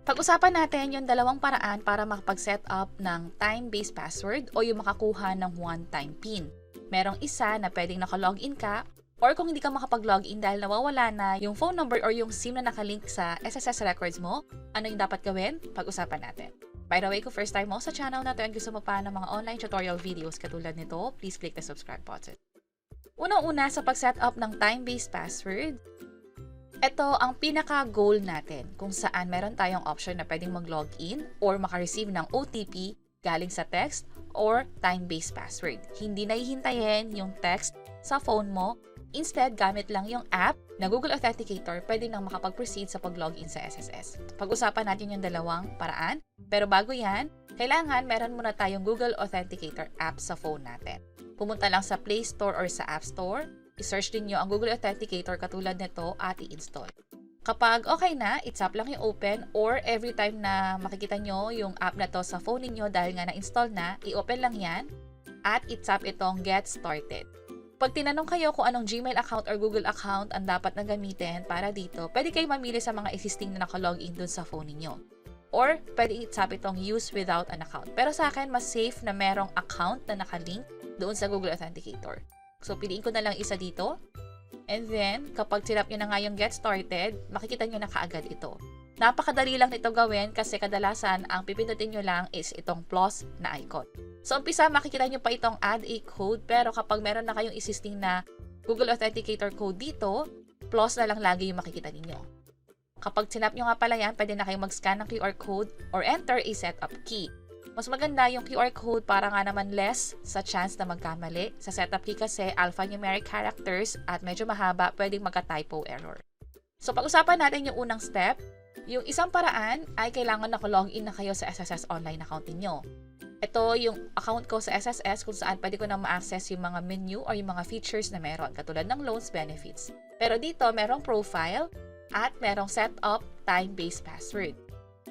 Pag-usapan natin yung dalawang paraan para makapag-set up ng time-based password o yung makakuha ng one-time PIN. Merong isa na pwedeng naka-login ka or kung hindi ka makapag-login dahil nawawala na yung phone number or yung SIM na nakalink sa SSS records mo, ano yung dapat gawin? Pag-usapan natin. By the way, kung first time mo sa channel na to and gusto mo pa ng mga online tutorial videos katulad nito, please click the subscribe button. Unang-una sa pag-set up ng time-based password, ito ang pinaka-goal natin kung saan meron tayong option na pwedeng mag-login or makareceive ng OTP galing sa text or time-based password. Hindi na hihintayin yung text sa phone mo. Instead, gamit lang yung app na Google Authenticator, pwede nang makapag-proceed sa pag-login sa SSS. Pag-usapan natin yung dalawang paraan. Pero bago yan, kailangan meron muna tayong Google Authenticator app sa phone natin. Pumunta lang sa Play Store or sa App Store. I-search din nyo ang Google Authenticator katulad nito at i-install. Kapag okay na, i-tap lang yung open or every time na makikita nyo yung app na to sa phone niyo dahil nga na-install na, i-open lang yan at i-tap itong Get Started. Pag tinanong kayo kung anong Gmail account or Google account ang dapat na gamitin para dito, pwede kayo mamili sa mga existing na nakalogin dun sa phone niyo. Or pwede i-tap itong Use Without an Account. Pero sa akin, mas safe na merong account na nakalink doon sa Google Authenticator. So, piliin ko na lang isa dito. And then, kapag tinap nyo na nga yung Get Started, makikita nyo na kaagad ito. Napakadali lang nito gawin kasi kadalasan ang pipindutin nyo lang is itong plus na icon. So, umpisa makikita nyo pa itong add a code pero kapag meron na kayong existing na Google Authenticator code dito, plus na lang lagi yung makikita ninyo. Kapag tinap nyo nga pala yan, pwede na kayong mag-scan ng QR code or enter a setup key. Mas maganda yung QR code para nga naman less sa chance na magkamali. Sa setup key kasi alphanumeric characters at medyo mahaba, pwedeng magka-typo error. So pag-usapan natin yung unang step. Yung isang paraan ay kailangan naka-login na kayo sa SSS online account niyo. Ito yung account ko sa SSS kung saan pwede ko na ma-access yung mga menu or yung mga features na meron katulad ng loans benefits. Pero dito merong profile at merong setup time-based password.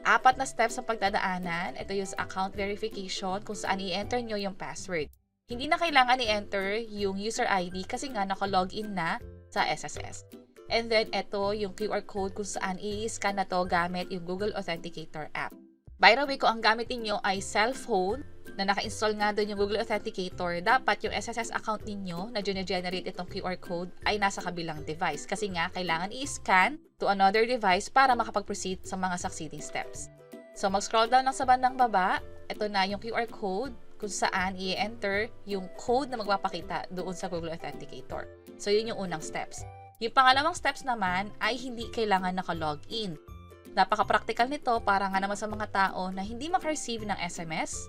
4 na steps sa pagdadaanan. Ito yung account verification kung saan i-enter nyo yung password. Hindi na kailangan i-enter yung user ID kasi nga naka-login na sa SSS. And then, ito yung QR code kung saan i-scan na to gamit yung Google Authenticator app. By the way, kung ang gamit niyo ay cellphone na naka-install nga doon yung Google Authenticator, dapat yung SSS account ninyo na generate itong QR code ay nasa kabilang device. Kasi nga, kailangan i-scan to another device para makapag-proceed sa mga succeeding steps. So, mag-scroll down lang sa bandang baba. Ito na yung QR code kung saan i-enter yung code na magpapakita doon sa Google Authenticator. So, yun yung unang steps. Yung pangalawang steps naman ay hindi kailangan naka-login. Napaka-practical nito para nga naman sa mga tao na hindi maka-receive ng SMS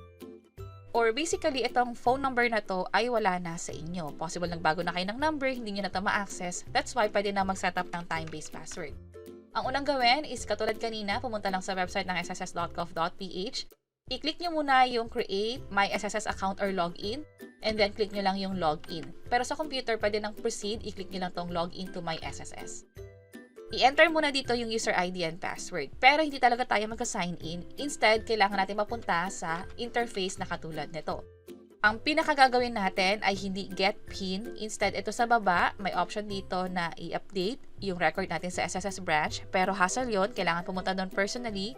or basically itong phone number na to ay wala na sa inyo. Possible nagbago na kayo ng number, hindi nyo na ito ma-access. That's why pwede na mag-setup ng time-based password. Ang unang gawin is katulad kanina, pumunta lang sa website ng sss.gov.ph. I-click nyo muna yung create my SSS account or login and then click nyo lang yung login. Pero sa computer, pwede nang proceed, i-click nyo lang tong login to my SSS. I-enter muna dito yung user ID and password. Pero hindi talaga tayo magka-sign in. Instead, kailangan natin mapunta sa interface na katulad nito. Ang pinakagagawin natin ay hindi get PIN. Instead, ito sa baba, may option dito na i-update yung record natin sa SSS branch. Pero hassle yun, kailangan pumunta doon personally.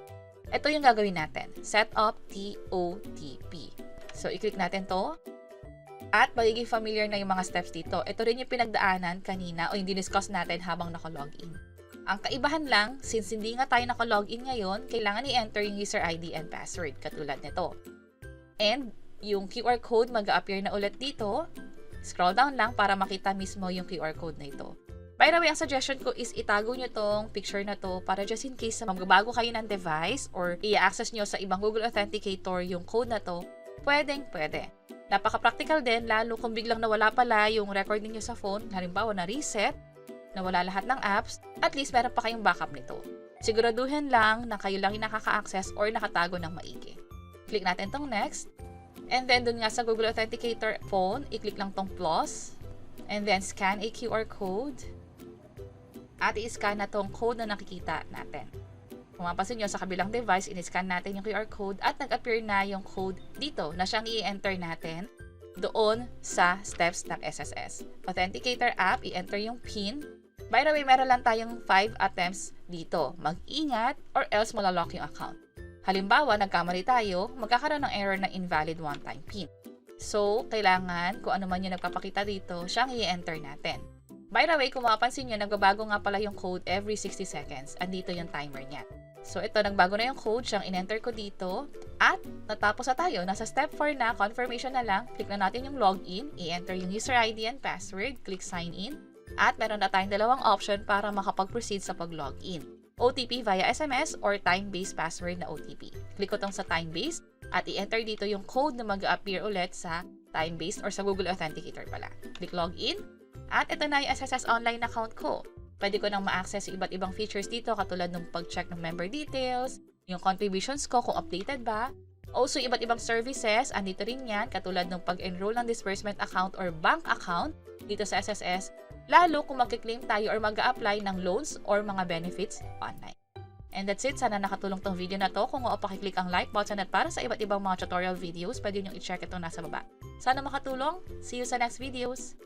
Ito yung gagawin natin. Set up TOTP. So, i-click natin to. At magiging familiar na yung mga steps dito. Ito rin yung pinagdaanan kanina o yung diniscuss natin habang naka-login. Ang kaibahan lang, since hindi nga tayo naka-login ngayon, kailangan i-enter yung user ID and password katulad nito. And yung QR code mag-a-appear na ulit dito. Scroll down lang para makita mismo yung QR code na ito. By the way, ang suggestion ko is itago nyo tong picture na to para just in case na magbago kayo ng device or i-access nyo sa ibang Google Authenticator yung code na to, pwede. Napaka-practical din, lalo kung biglang nawala pala yung record niyo sa phone, halimbawa na reset, nawala lahat ng apps, at least meron pa kayong backup nito. Siguraduhin lang na kayo lang yung nakaka-access or nakatago ng maigi. Click natin tong next. And then, dun nga sa Google Authenticator phone, i-click lang tong plus. And then, scan a QR code. At i-scan na tong code na nakikita natin. Kung mapasin nyo sa kabilang device, in-scan natin yung QR code at nag-appear na yung code dito na siyang i-enter natin doon sa steps ng SSS. Authenticator app, i-enter yung PIN. By the way, meron lang tayong 5 attempts dito. Mag-ingat or else malalock yung account. Halimbawa, nagkamali tayo, magkakaroon ng error na invalid one-time PIN. So, kailangan kung ano man yung nagpapakita dito, siyang i-enter natin. By the way, kung mapapansin nyo, nagbabago nga pala yung code every 60 seconds. Andito yung timer niya. So, ito, nagbago na yung code, siyang in-enter ko dito. At, natapos na tayo. Nasa step 4 na, confirmation na lang. Click na natin yung login, i-enter yung user ID and password, click sign in. At meron na tayong dalawang option para makapag-proceed sa pag-login. OTP via SMS or time-based password na OTP. Click ko tong sa time-based at i-enter dito yung code na mag-appear ulit sa time-based or sa Google Authenticator pala. Click login at ito na yung SSS online account ko. Pwede ko nang ma-access yung iba't ibang features dito katulad ng pag-check ng member details, yung contributions ko kung updated ba. Also, iba't ibang services, andito rin yan katulad ng pag-enroll ng disbursement account or bank account dito sa SSS. Lalo kung mag-claim tayo or mag-a-apply ng loans or mga benefits online. And that's it. Sana nakatulong tong video na to. Kung pakiclick ang like button at para sa iba't ibang mga tutorial videos, pwede nyo i-check ito nasa baba. Sana makatulong. See you sa next videos.